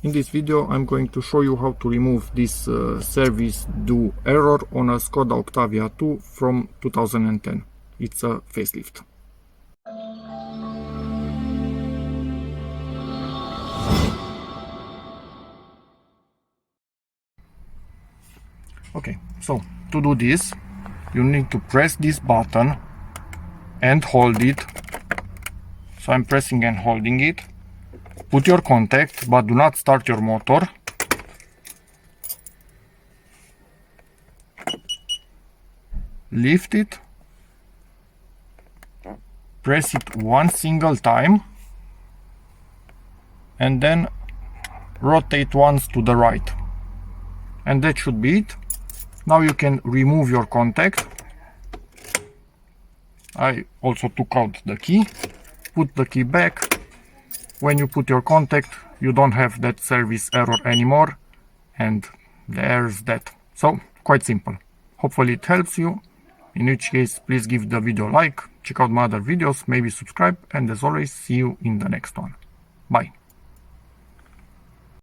In this video I'm going to show you how to remove this service due error on a Skoda Octavia 2 from 2010. It's a facelift. Okay, so to do this you need to press this button and hold it. So I'm pressing and holding it. Put your contact, but do not start your motor. Lift it. Press it one single time. And then rotate once to the right. And that should be it. Now you can remove your contact. I also took out the key. Put the key back. When you put your contact, you don't have that service error anymore, and there's that. So, quite simple. Hopefully it helps you. In which case, please give the video a like, check out my other videos, maybe subscribe, and as always, see you in the next one. Bye.